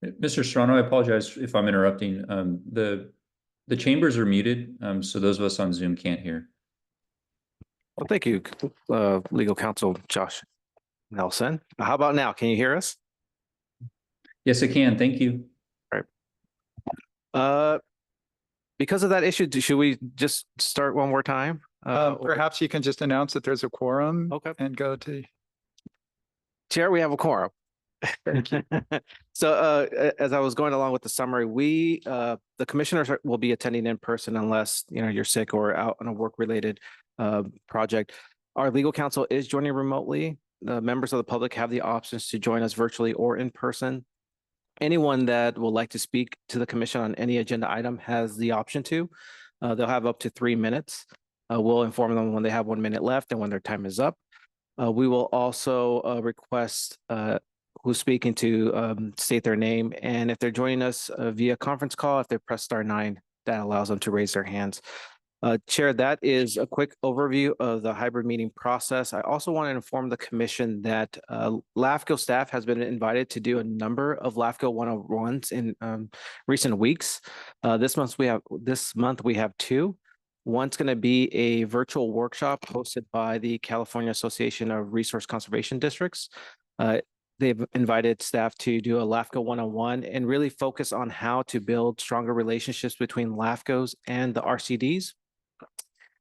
Mr. Serrano, I apologize if I'm interrupting. The chambers are muted, so those of us on Zoom can't hear. Well, thank you, legal counsel Josh Nelson. How about now? Can you hear us? Yes, I can. Thank you. All right. Because of that issue, should we just start one more time? Perhaps you can just announce that there's a quorum. Okay. And go to. Chair, we have a quorum. Thank you. So as I was going along with the summary, the commissioners will be attending in person unless you're sick or out on a work-related project. Our legal counsel is joining remotely. The members of the public have the options to join us virtually or in person. Anyone that would like to speak to the commission on any agenda item has the option to. They'll have up to 3 minutes. We'll inform them when they have 1 minute left and when their time is up. We will also request who's speaking to state their name. And if they're joining us via conference call, if they press star 9, that allows them to raise their hands. Chair, that is a quick overview of the hybrid meeting process. I also want to inform the commission that LAFCO staff has been invited to do a number of LAFCO 101s in recent weeks. This month we have 2. One's going to be a virtual workshop hosted by the California Association of Resource Conservation Districts. They've invited staff to do a LAFCO 101 and really focus on how to build stronger relationships between LAFCOs and the RCDs.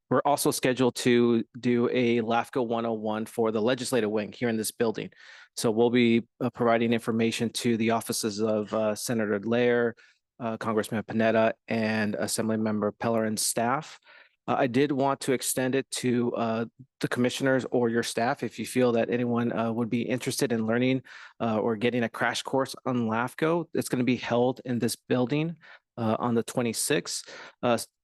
We're also scheduled to do a LAFCO 101 for the legislative wing here in this building. So we'll be providing information to the offices of Senator Lair, Congressman Panetta, and Assemblymember Pellerin's staff. I did want to extend it to the commissioners or your staff if you feel that anyone would be interested in learning or getting a crash course on LAFCO. It's going to be held in this building on the 26th.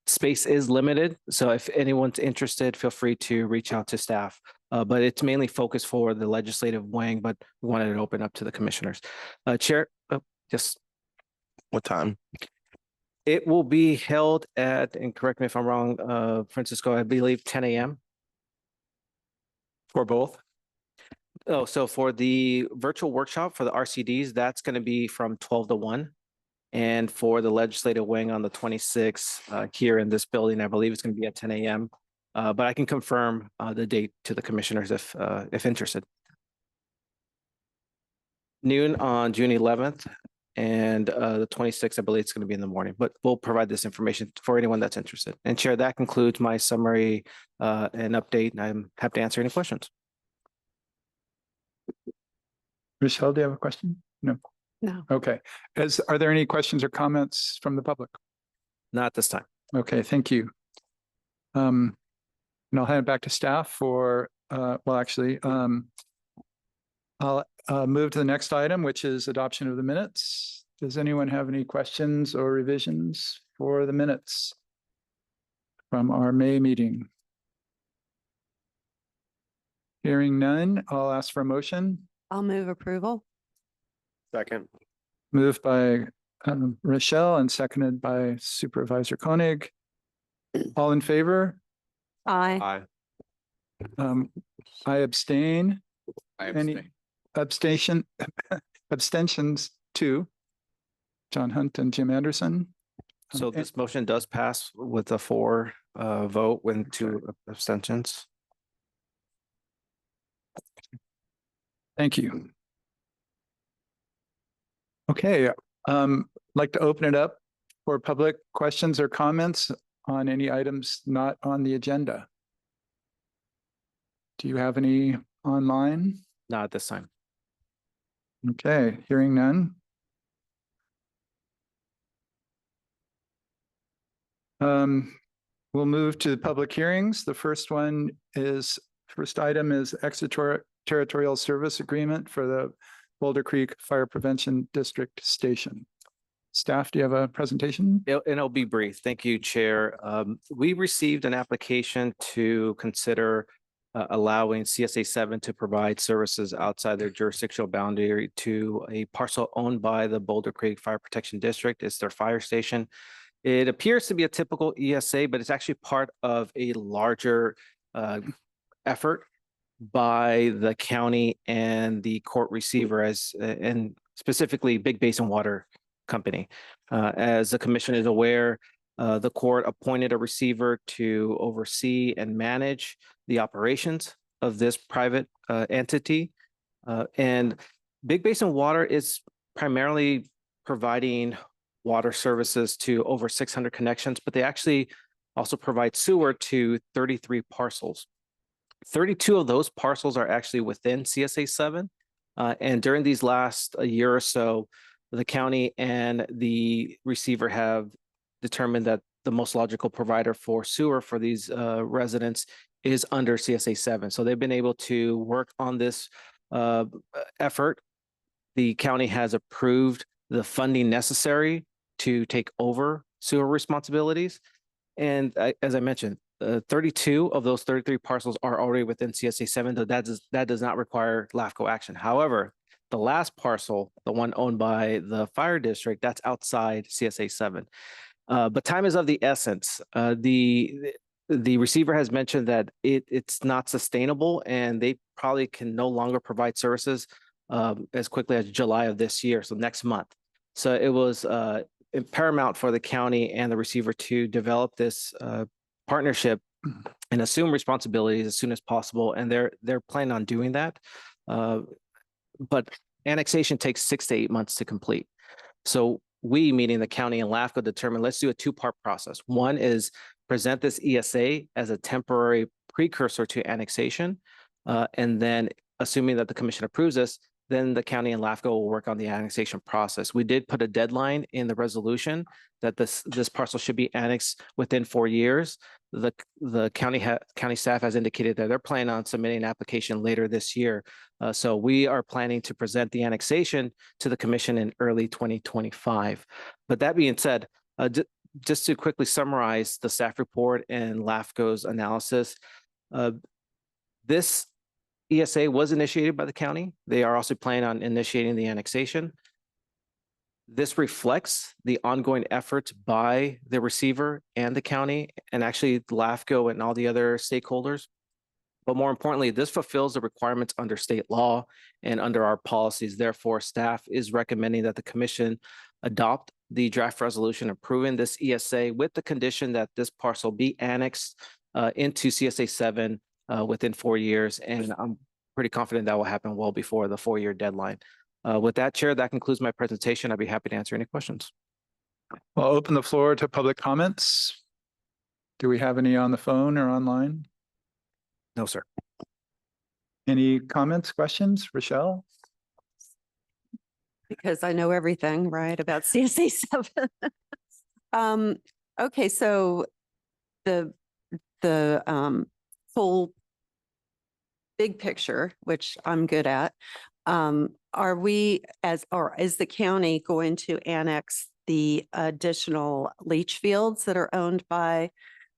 Space is limited, so if anyone's interested, feel free to reach out to staff. But it's mainly focused for the legislative wing, but we wanted to open up to the commissioners. Chair, just what time? It will be held at, and correct me if I'm wrong, Francisco, I believe 10 a.m. For both? Oh, so for the virtual workshop for the RCDs, that's going to be from 12 to 1. And for the legislative wing on the 26th here in this building, I believe it's going to be at 10 a.m. But I can confirm the date to the commissioners if interested. Noon on June 11th. And the 26th, I believe it's going to be in the morning, but we'll provide this information for anyone that's interested. And Chair, that concludes my summary and update, and I'm happy to answer any questions. Michelle, do you have a question? No. No. Okay. Are there any questions or comments from the public? Not this time. Okay, thank you. And I'll hand it back to staff for, I'll move to the next item, which is adoption of the minutes. Does anyone have any questions or revisions for the minutes from our May meeting? Hearing none, I'll ask for a motion. I'll move approval. Second. Moved by Rochelle and seconded by Supervisor Koenig. All in favor? Aye. Aye. I abstain. I Any abstain. abstentions 2. John Hunt and Jim Anderson. So this motion does pass with a 4 vote with 2 abstentions. Thank you. Okay, like to open it up for public questions or comments on any items not on the agenda. Do you have any online? Not at this time. Okay, hearing none. We'll move to the public hearings. The first item is extraterritorial service agreement for the Boulder Creek Fire Prevention District Station. Staff, do you have a presentation? It'll be brief. Thank you, Chair. We received an application to consider allowing CSA 7 to provide services outside their jurisdictional boundary to a parcel owned by the Boulder Creek Fire Protection District. It's their fire station. It appears to be a typical ESA, but it's actually part of a larger effort by the county and the court receiver and specifically Big Basin Water Company. As the commission is aware, the court appointed a receiver to oversee and manage the operations of this private entity. And Big Basin Water is primarily providing water services to over 600 connections, but they actually also provide sewer to 33 parcels. 32 of those parcels are actually within CSA 7. And during these last year or so, the county and the receiver have determined that the most logical provider for sewer for these residents is under CSA 7. So they've been able to work on this effort. The county has approved the funding necessary to take over sewer responsibilities. And as I mentioned, 32 of those 33 parcels are already within CSA 7, though that does not require LAFCO action. However, the last parcel, the one owned by the fire district, that's outside CSA 7. But time is of the essence. The receiver has mentioned that it's not sustainable and they probably can no longer provide services as quickly as July of this year, so next month. So it was paramount for the county and the receiver to develop this partnership and assume responsibilities as soon as possible. And they're planning on doing that. But annexation takes 6 to 8 months to complete. So we, meaning the county and LAFCO, determined let's do a two-part process. One is present this ESA as a temporary precursor to annexation. And then assuming that the commission approves this, then the county and LAFCO will work on the annexation process. We did put a deadline in the resolution that this parcel should be annexed within 4 years. The county staff has indicated that they're planning on submitting an application later this year. So we are planning to present the annexation to the commission in early 2025. But that being said, just to quickly summarize the staff report and LAFCO's analysis, this ESA was initiated by the county. They are also planning on initiating the annexation. This reflects the ongoing efforts by the receiver and the county, and actually LAFCO and all the other stakeholders. But more importantly, this fulfills the requirements under state law and under our policies. Therefore, staff is recommending that the commission adopt the draft resolution approving this ESA with the condition that this parcel be annexed into CSA 7 within 4 years. And I'm pretty confident that will happen well before the 4-year deadline. With that, Chair, that concludes my presentation. I'd be happy to answer any questions. I'll open the floor to public comments. Do we have any on the phone or online? No, sir. Any comments, questions? Rochelle? Because I know everything, right, about CSA 7. Okay, so the whole big picture, which I'm good at, are we is the county going to annex the additional leach fields that are owned by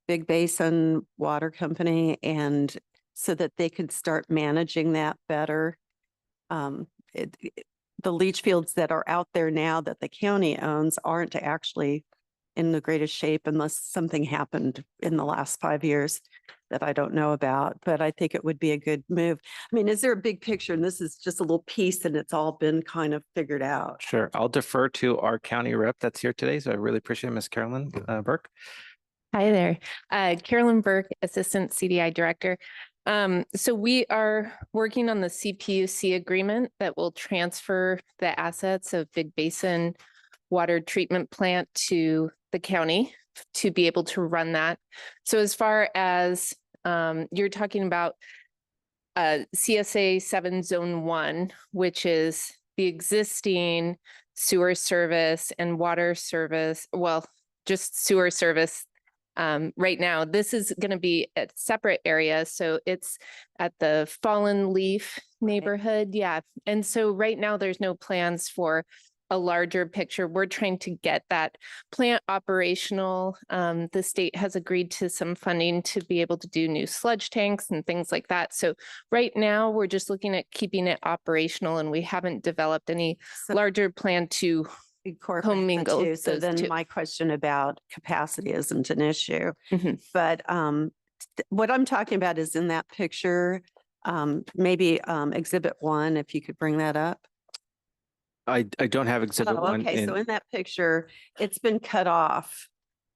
Big Basin Water Company, and so that they could start managing that better? The leach fields that are out there now that the county owns aren't actually in the greatest shape unless something happened in the last 5 years that I don't know about, but I think it would be a good move. I mean, is there a big picture? And this is just a little piece and it's all been kind of figured out. Sure. I'll defer to our county rep that's here today. So I really appreciate Ms. Carolyn Burke. Hi there. Carolyn Burke, Assistant CDI Director. So we are working on the CPUC agreement that will transfer the assets of Big Basin Water Treatment Plant to the county to be able to run that. So as far as you're talking about CSA 7 Zone 1, which is the existing sewer service and water service, well, just sewer service. Right now, this is going to be a separate area. So it's at the Fallen Leaf neighborhood. Yeah. And so right now there's no plans for a larger picture. We're trying to get that plant operational. The state has agreed to some funding to be able to do new sludge tanks and things like that. So right now we're just looking at keeping it operational, and we haven't developed any larger plan to commingle Too. So those then two. my question about capacity isn't an issue, Mhm. but what I'm talking about is in that picture, maybe Exhibit 1, if you could bring that up. I don't have exhibit Oh, one okay, so in, in that picture, it's been cut off.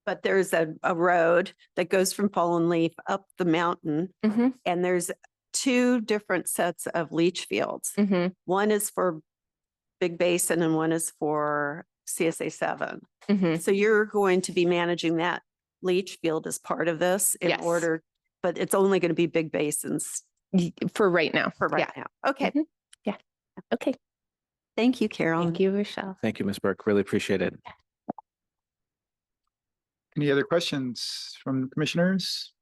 But there's a road that goes from Fallen Leaf up the mountain, Mhm, and there's two different sets of leach fields. mhm, One is for Big Basin and one is for CSA 7. mhm. So you're going to be managing that leach field as part of this in Yes. order, but it's only going to be Big Basins For right now. for right Yeah. now. Okay, Mhm. Yeah. Okay. thank you, Carolyn. Thank you, Rochelle. thank you, Ms. Burke. Really appreciate it. Any other questions from commissioners?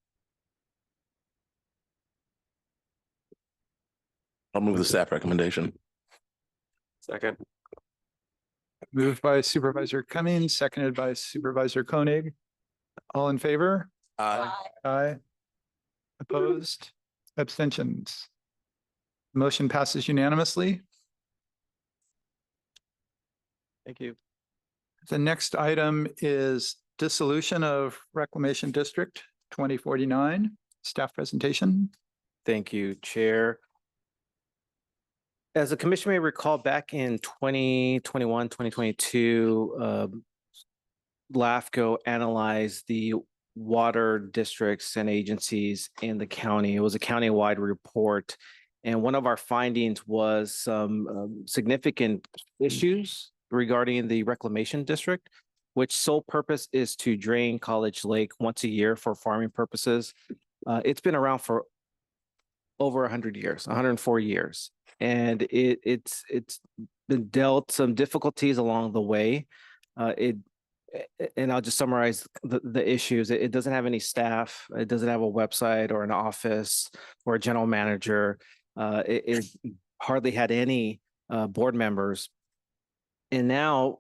I'll move the staff recommendation. Second. Moved by Supervisor Cummings, seconded by Supervisor Koenig. All in favor? Aye. Opposed? Abstentions? Motion passes unanimously. Thank you. The next item is dissolution of Reclamation District 2049. Staff presentation. Thank you, Chair. As the commission may recall, back in 2021, 2022, LAFCO analyzed the water districts and agencies in the county. It was a county-wide report. And one of our findings was some significant issues regarding the reclamation district, which sole purpose is to drain College Lake once a year for farming purposes. It's been around for over 100 years, 104 years. And it's been dealt some difficulties along the way. And I'll just summarize the issues. It doesn't have any staff. It doesn't have a website or an office or a general manager. It hardly had any board members. And now,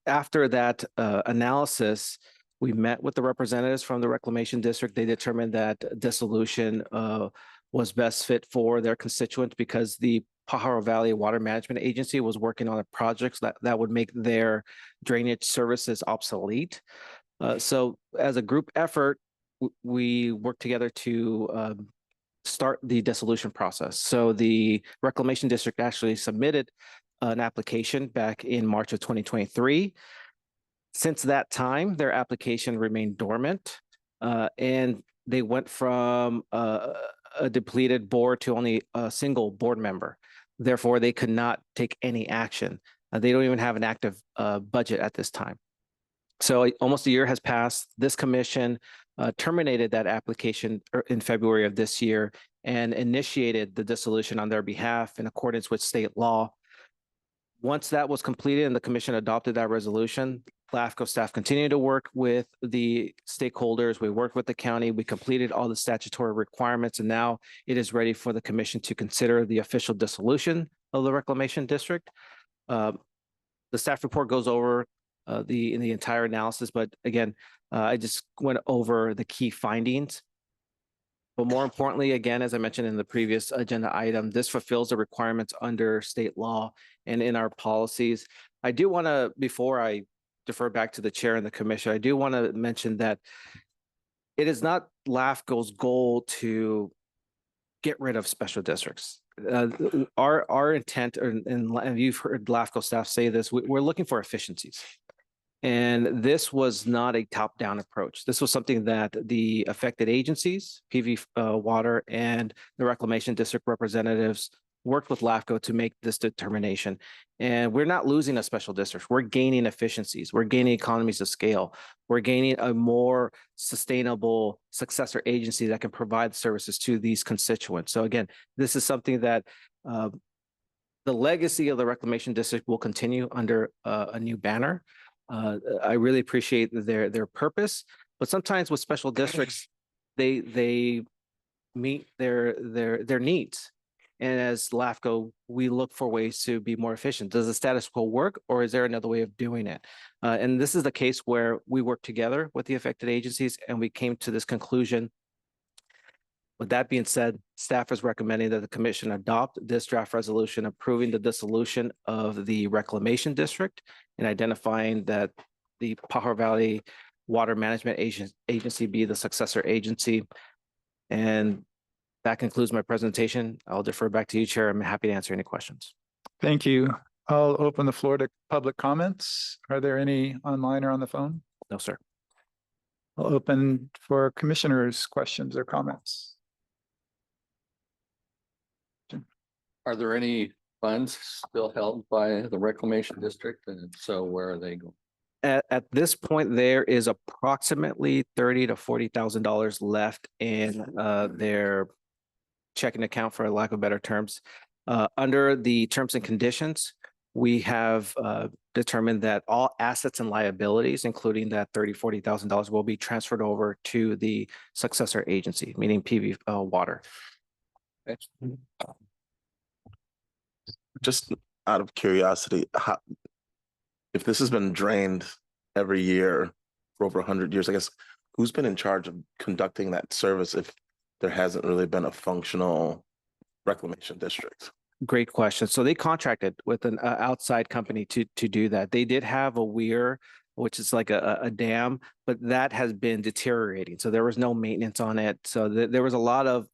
after that analysis, we met with the representatives from the reclamation district. They determined that dissolution was best fit for their constituents because the Pajaro Valley Water Management Agency was working on a project that would make their drainage services obsolete. So as a group effort, we worked together to start the dissolution process. So the reclamation district actually submitted an application back in March of 2023. Since that time, their application remained dormant, and they went from a depleted board to only a single board member. Therefore, they could not take any action. They don't even have an active budget at this time. So almost a year has passed. This commission terminated that application in February of this year and initiated the dissolution on their behalf in accordance with state law. Once that was completed and the commission adopted that resolution, LAFCO staff continued to work with the stakeholders. We worked with the county. We completed all the statutory requirements, and now it is ready for the commission to consider the official dissolution of the reclamation district. The staff report goes over the entire analysis, but again, I just went over the key findings. But more importantly, again, as I mentioned in the previous agenda item, this fulfills the requirements under state law and in our policies. I do want to, before I defer back to the chair and the commission, I do want to mention that it is not LAFCO's goal to get rid of special districts. Our intent, and you've heard LAFCO staff say this, we're looking for efficiencies. And this was not a top-down approach. This was something that the affected agencies, PV Water and the Reclamation District representatives worked with LAFCO to make this determination. And we're not losing a special district. We're gaining efficiencies. We're gaining economies of scale. We're gaining a more sustainable successor agency that can provide services to these constituents. So again, this is something that the legacy of the Reclamation District will continue under a new banner. I really appreciate their purpose, but sometimes with special districts, they meet their needs. And as LAFCO, we look for ways to be more efficient. Does the status quo work, or is there another way of doing it? And this is the case where we work together with the affected agencies, and we came to this conclusion. With that being said, staff is recommending that the commission adopt this draft resolution approving the dissolution of the reclamation district and identifying that the Pajaro Valley Water Management Agency be the successor agency. And that concludes my presentation. I'll defer back to you, Chair. I'm happy to answer any questions. Thank you. I'll open the floor to public comments. Are there any online or on the phone? No, sir. I'll open for commissioners' questions or comments. Are there any funds still held by the reclamation district? And if so, where are they going? At this point, there is approximately $30,000 to $40,000 left in their checking account, for lack of better terms. Under the terms and conditions, we have determined that all assets and liabilities, including that $30,000, $40,000, will be transferred over to the successor agency, meaning PV Water. Just out of curiosity, how, if this has been drained every year for over 100 years, I guess, who's been in charge of conducting that service if there hasn't really been a functional reclamation district? Great question. So they contracted with an outside company to do that. They did have a weir, which is like a dam, but that has been deteriorating. So there was no maintenance on it. So there was a lot of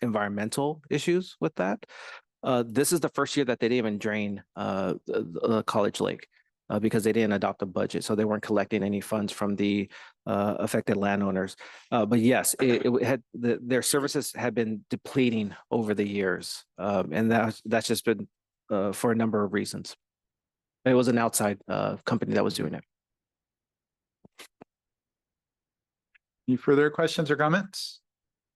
environmental issues with that. This is the first year that they didn't even drain College Lake because they didn't adopt a budget. So they weren't collecting any funds from the affected landowners. But yes, their services had been depleting over the years. And that's just been for a number of reasons. It was an outside company that was doing it. Any further questions or comments?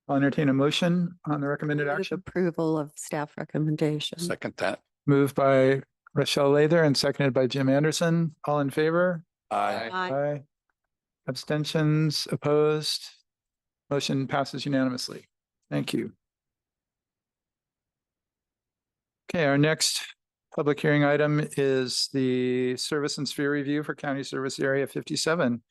I'll entertain a motion on the recommended Move action. Approval of staff recommendation. Second that. Moved by Rochelle Lather and seconded by Jim Anderson. All in favor? Aye. Aye. Abstentions, opposed? Motion passes unanimously. Thank you. Okay, our next public hearing item is the service and sphere review for County Service Area 57.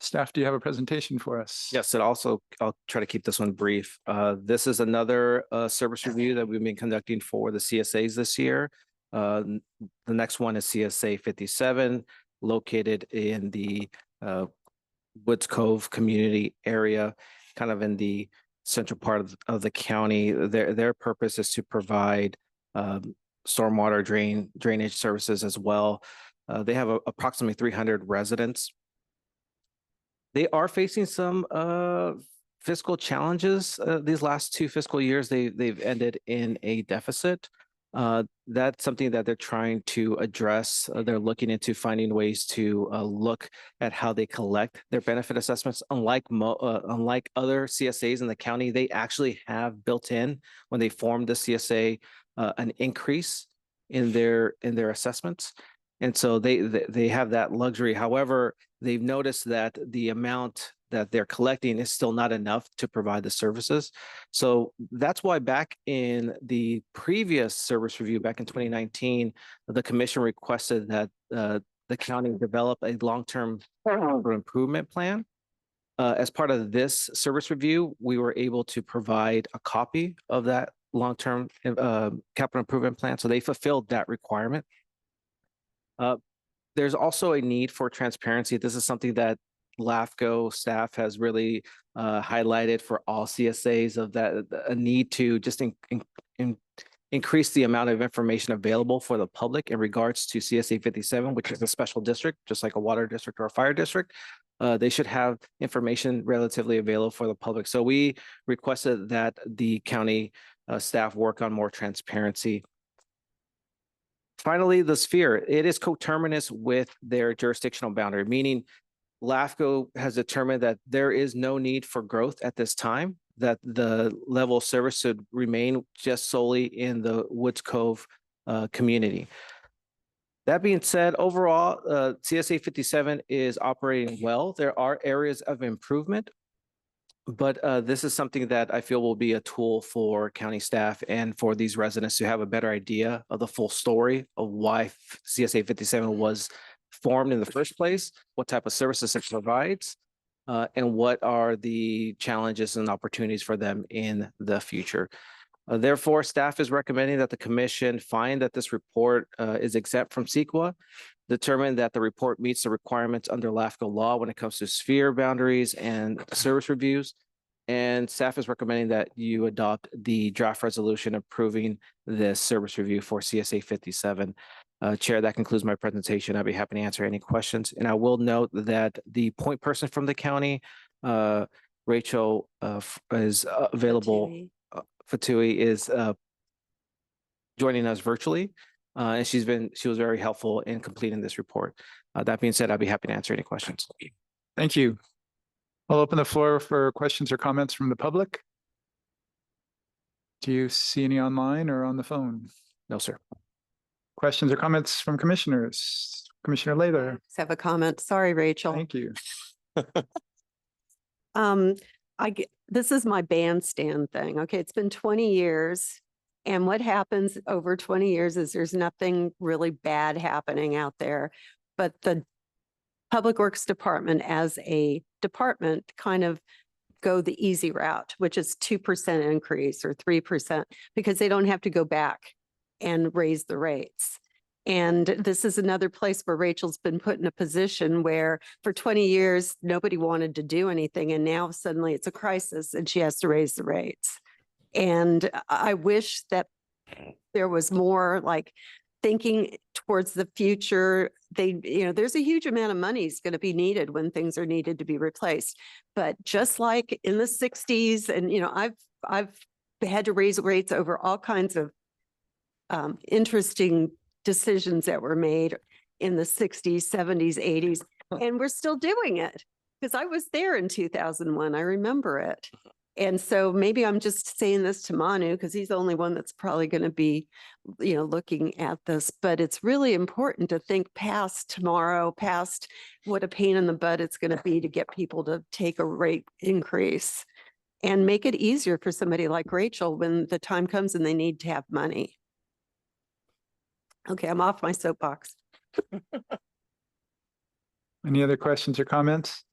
Staff, do you have a presentation for us? Yes, and also I'll try to keep this one brief. This is another service review that we've been conducting for the CSAs this year. The next one is CSA 57, located in the Woods Cove community area, kind of in the central part of the county. Their purpose is to provide stormwater drainage services as well. They have approximately 300 residents. They are facing some fiscal challenges. These last 2 fiscal years, they've ended in a deficit. That's something that they're trying to address. They're looking into finding ways to look at how they collect their benefit assessments. Unlike other CSAs in the county, they actually have built in, when they formed the CSA, an increase in their assessments. And so they have that luxury. However, they've noticed that the amount that they're collecting is still not enough to provide the services. So that's why back in the previous service review, back in 2019, the commission requested that the county develop a long-term improvement plan. As part of this service review, we were able to provide a copy of that long-term capital improvement plan. So they fulfilled that requirement. There's also a need for transparency. This is something that LAFCO staff has really highlighted for all CSAs, of that a need to just increase the amount of information available for the public in regards to CSA 57, which is a special district, just like a water district or a fire district. They should have information relatively available for the public. So we requested that the county staff work on more transparency. Finally, the sphere, it is coterminous with their jurisdictional boundary, meaning LAFCO has determined that there is no need for growth at this time, that the level of service should remain just solely in the Woods Cove community. That being said, overall, CSA 57 is operating well. There are areas of improvement, but this is something that I feel will be a tool for county staff and for these residents to have a better idea of the full story of why CSA 57 was formed in the first place, what type of services it provides, and what are the challenges and opportunities for them in the future. Therefore, staff is recommending that the commission find that this report is exempt from CEQA, determine that the report meets the requirements under LAFCO law when it comes to sphere boundaries and service reviews. And staff is recommending that you adopt the draft resolution approving this service review for CSA 57. Chair, that concludes my presentation. I'll be happy to answer any questions. And I will note that the point person from the county, Rachel, is available. Fatui. Fatui is joining us virtually. And she was very helpful in completing this report. That being said, I'll be happy to answer any questions. Thank you. I'll open the floor for questions or comments from the public. Do you see any online or on the phone? No, sir. Questions or comments from commissioners? Commissioner Lather, Just have a comment. Sorry, Rachel. thank you. This is my bandstand thing. Okay, it's been 20 years. And what happens over 20 years is there's nothing really bad happening out there. But the Public Works Department as a department kind of go the easy route, which is 2% increase or 3%, because they don't have to go back and raise the rates. And this is another place where Rachel's been put in a position where for 20 years, nobody wanted to do anything. And now suddenly it's a crisis and she has to raise the rates. And I wish that there was more like thinking towards the future. There's a huge amount of money is going to be needed when things are needed to be replaced. But just like in the 60s, and I've had to raise rates over all kinds of interesting decisions that were made in the 60s, 70s, 80s, and we're still doing it because I was there in 2001. I remember it. And so maybe I'm just saying this to Manu because he's the only one that's probably going to be, looking at this. But it's really important to think past tomorrow, past what a pain in the butt it's going to be to get people to take a rate increase and make it easier for somebody like Rachel when the time comes and they need to have money. Okay, I'm off my soapbox. Any other questions or comments?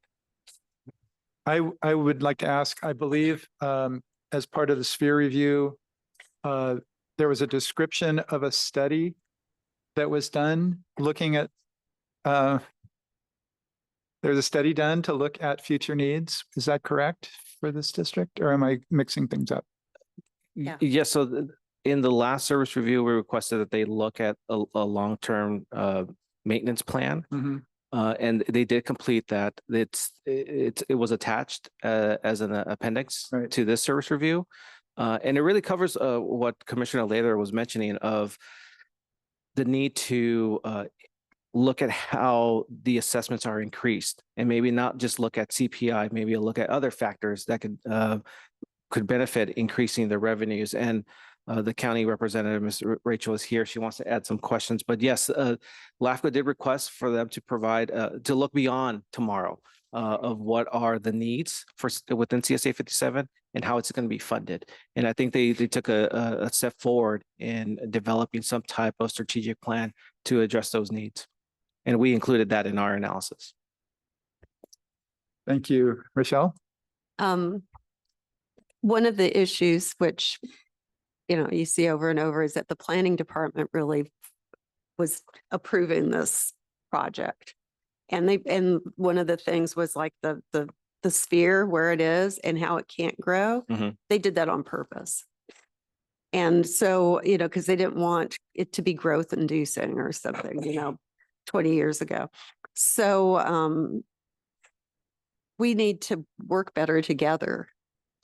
I would like to ask, I believe, as part of the sphere review, there was a description of a study that was done looking at, there's a study done to look at future needs. Is that correct for this district, or am I mixing things up? Yeah. Yes, so in the last service review, we requested that they look at a long-term maintenance plan. Mm-hmm. And they did complete that. It was attached as an appendix Right. to this service review. And it really covers what Commissioner Lather was mentioning of the need to look at how the assessments are increased and maybe not just look at CPI, maybe look at other factors that could benefit increasing the revenues. And the county representative, Ms. Rachel, is here. She wants to add some questions. But yes, LAFCO did request for them to provide, to look beyond tomorrow of what are the needs within CSA 57 and how it's going to be funded. And I think they took a step forward in developing some type of strategic plan to address those needs. And we included that in our analysis. Thank you. Rochelle? One of the issues which you see over and over is that the planning department really was approving this project. And one of the things was like the sphere where it is and how it can't grow. Mm-hmm. They did that on purpose. And so, because they didn't want it to be growth inducing or something, 20 years ago. So we need to work better together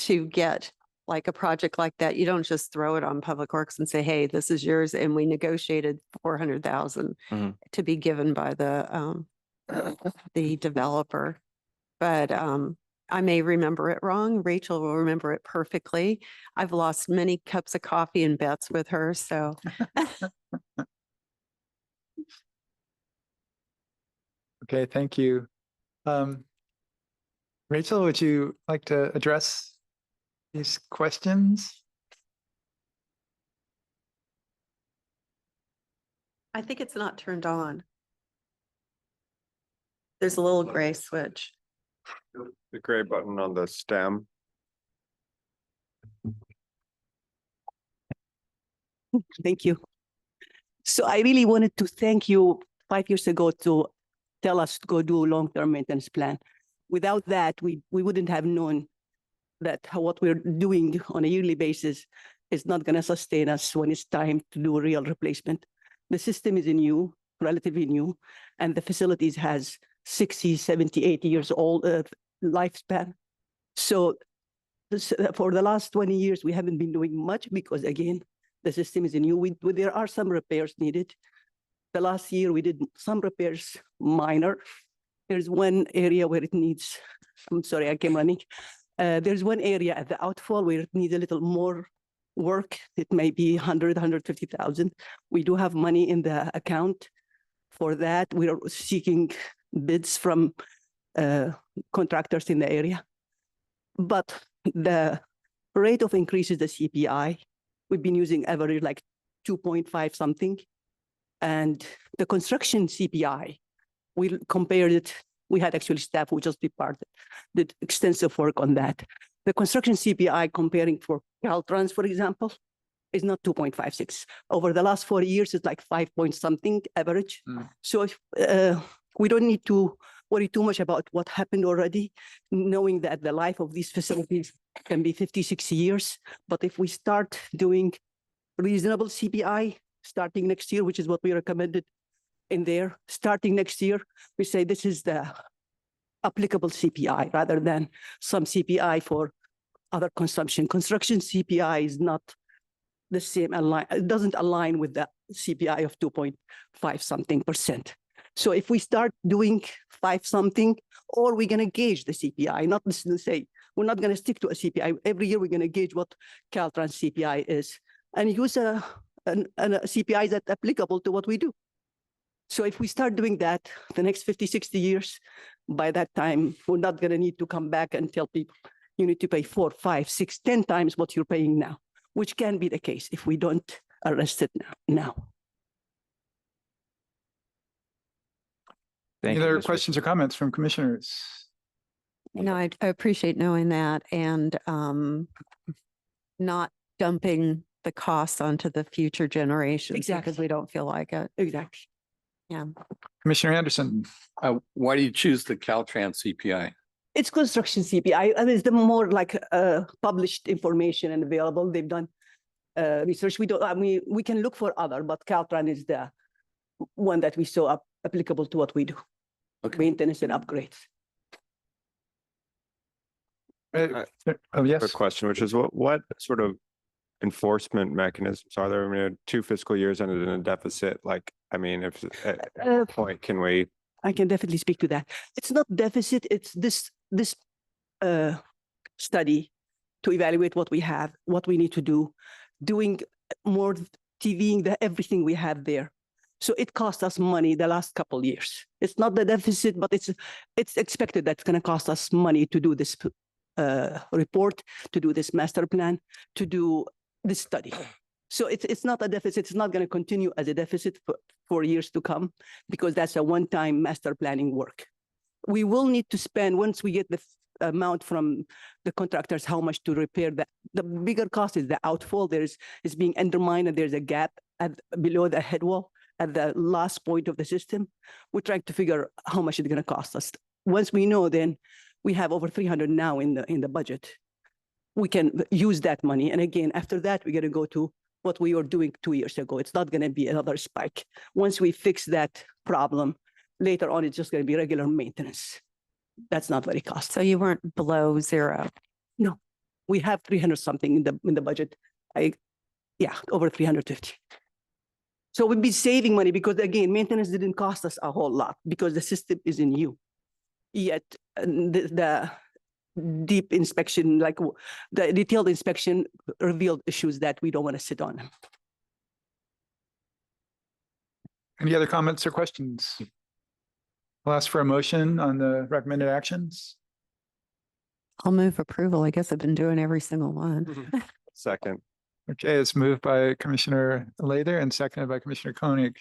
to get like a project like that. You don't just throw it on Public Works and say, hey, this is yours. And we negotiated 400,000 to be given by the developer. But I may remember it wrong. Rachel will remember it perfectly. I've lost many cups of coffee and bets with her. So Okay, thank you. Rachel, would you like to address these questions? I think it's not turned on. There's a little gray switch. The gray button on the stem. Thank you. So I really wanted to thank you 5 years ago to tell us to go do a long-term maintenance plan. Without that, we wouldn't have known that what we're doing on a yearly basis is not going to sustain us when it's time to do a real replacement. The system is new, relatively new, and the facilities has 60, 70, 80 years old lifespan. So for the last 20 years, we haven't been doing much because, again, the system is new. There are some repairs needed. The last year, we did some repairs, minor. There's one area where it needs, I'm sorry, I came running. There's one area at the outfall where it needs a little more work. It may be 100, 150,000. We do have money in the account for that. We are seeking bids from contractors in the area. But the rate of increase is the CPI. We've been using average like 2.5 something. And the construction CPI, we compared it. We had actually staff who just did extensive work on that. The construction CPI comparing for Caltrans, for example, is not 2.56. Over the last 4 years, it's like 5 point something average. So if, we don't need to worry too much about what happened already, knowing that the life of these facilities can be 50, 60 years. But if we start doing reasonable CPI starting next year, which is what we recommended in there, starting next year, we say this is the applicable CPI rather than some CPI for other consumption. Construction CPI is not the same, it doesn't align with the CPI of 2.5 something percent. So if we start doing 5 something, or we're going to gauge the CPI, not to say, we're not going to stick to a CPI. Every year we're going to gauge what Caltrans CPI is and use a CPI that's applicable to what we do. So if we start doing that the next 50, 60 years, by that time, we're not going to need to come back and tell people you need to pay 4, 5, 6, 10 times what you're paying now, which can be the case if we don't arrest it now. Any other questions or comments from commissioners? No, I appreciate knowing that and not dumping the costs onto the future generations Exactly. because we don't feel like it. Exactly. Yeah. Commissioner Anderson. Why do you choose the Caltrans CPI? It's construction CPI. I mean, it's the more like published information and available. They've done research. We can look for other, but Caltrans is the one that we saw applicable to what we do. Okay. Maintenance and upgrades. Oh, yes. Quick question, which is what sort of enforcement mechanisms are there? I mean, 2 fiscal years ended in a deficit. Like, I mean, if at what point can we? I can definitely speak to that. It's not deficit. It's this study to evaluate what we have, what we need to do, doing more TVing everything we have there. So it cost us money the last couple of years. It's not the deficit, but it's expected that it's going to cost us money to do this report, to do this master plan, to do this study. So it's not a deficit. It's not going to continue as a deficit for years to come because that's a one-time master planning work. We will need to spend, once we get the amount from the contractors, how much to repair that. The bigger cost is the outfall. It's being undermined and there's a gap below the head wall at the last point of the system. We're trying to figure how much it's going to cost us. Once we know, then we have over 300 now in the budget. We can use that money. And again, after that, we're going to go to what we were doing 2 years ago. It's not going to be another spike. Once we fix that problem, later on, it's just going to be regular maintenance. That's not very costly. So you weren't below zero. No, we have 300 something in the budget. Over 350. So we'd be saving money because again, maintenance didn't cost us a whole lot because the system is new. Yet the deep inspection, like the detailed inspection, revealed issues that we don't want to sit on. Any other comments or questions? I'll ask for a motion on the recommended actions. I'll move approval. I guess I've been doing every single one. Second. Okay, it's moved by Commissioner Lather and seconded by Commissioner Koenig.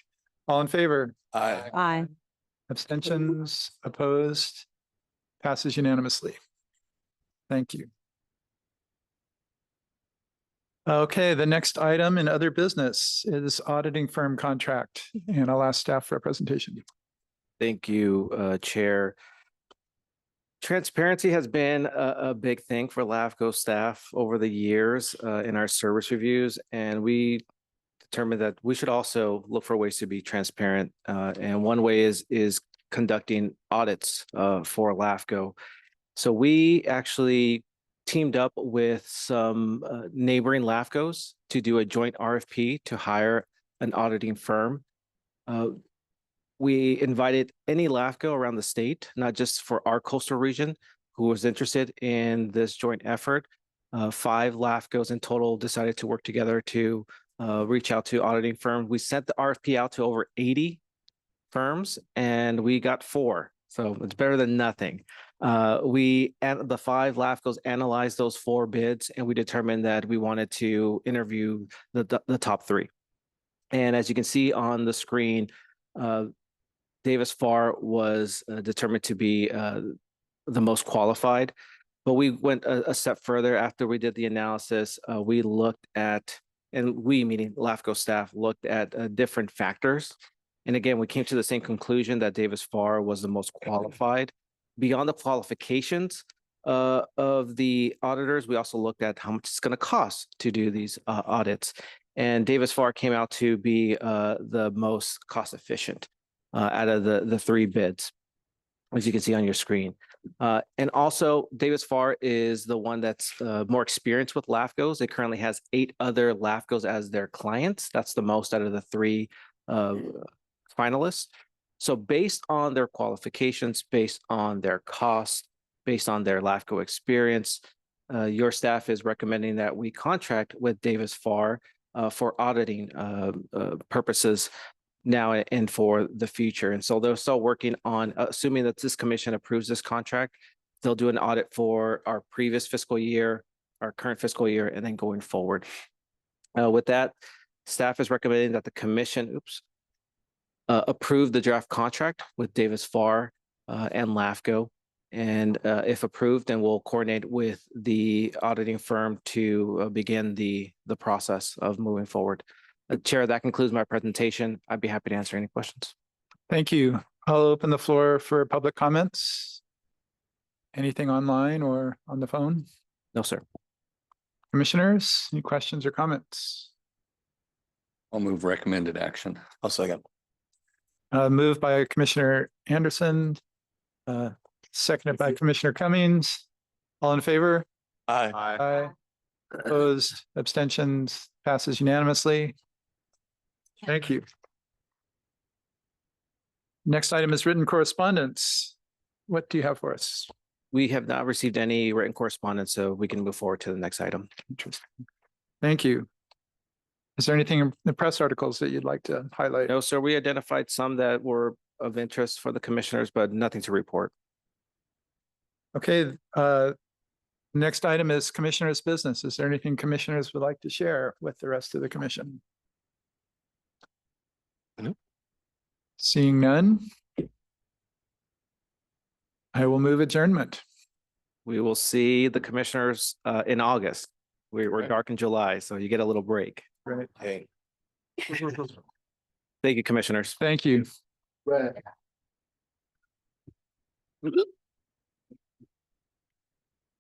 All in favor? Aye. Aye. Abstentions, opposed, passes unanimously. Thank you. Okay, the next item in other business is auditing firm contract, and I'll ask staff for a presentation. Thank you, Chair. Transparency has been a big thing for LAFCO staff over the years in our service reviews, and we determined that we should also look for ways to be transparent. And one way is conducting audits for LAFCO. So we actually teamed up with some neighboring LAFCOs to do a joint RFP to hire an auditing firm. We invited any LAFCO around the state, not just for our coastal region, who was interested in this joint effort. 5 LAFCOs in total decided to work together to reach out to auditing firms. We sent the RFP out to over 80 firms and we got 4. So it's better than nothing. And the 5 LAFCOs analyzed those 4 bids and we determined that we wanted to interview the top 3. And as you can see on the screen, Davis Farr was determined to be the most qualified, but we went a step further. After we did the analysis, we looked at, and we, meaning LAFCO staff, looked at different factors. And again, we came to the same conclusion that Davis Farr was the most qualified. Beyond the qualifications of the auditors, we also looked at how much it's going to cost to do these audits. And Davis Farr came out to be the most cost efficient out of the 3 bids, as you can see on your screen. And also Davis Farr is the one that's more experienced with LAFCOs. It currently has 8 other LAFCOs as their clients. That's the most out of the 3 finalists. So based on their qualifications, based on their costs, based on their LAFCO experience, your staff is recommending that we contract with Davis Farr for auditing purposes now and for the future. And so they're still working on, assuming that this commission approves this contract, they'll do an audit for our previous fiscal year, our current fiscal year, and then going forward. With that, staff is recommending that the commission, approve the draft contract with Davis Farr and LAFCO. And if approved, then we'll coordinate with the auditing firm to begin the process of moving forward. Chair, that concludes my presentation. I'd be happy to answer any questions. Thank you. I'll open the floor for public comments. Anything online or on the phone? No, sir. Commissioners, any questions or comments? I'll move recommended action. I'll second. Moved by Commissioner Anderson, seconded by Commissioner Cummings. All in favor? Aye. Aye. Opposed, abstentions, passes unanimously. Thank you. Next item is written correspondence. What do you have for us? We have not received any written correspondence, so we can move forward to the next item. Interesting. Thank you. Is there anything in the press articles that you'd like to highlight? No, sir. We identified some that were of interest for the commissioners, but nothing to report. Okay, next item is commissioners' business. Is there anything commissioners would like to share with the rest of the commission? No. Seeing none, I will move adjournment. We will see the commissioners in August. We're dark in July, so you get a little break. Right. Hey. Thank you, commissioners. Thank you. Right.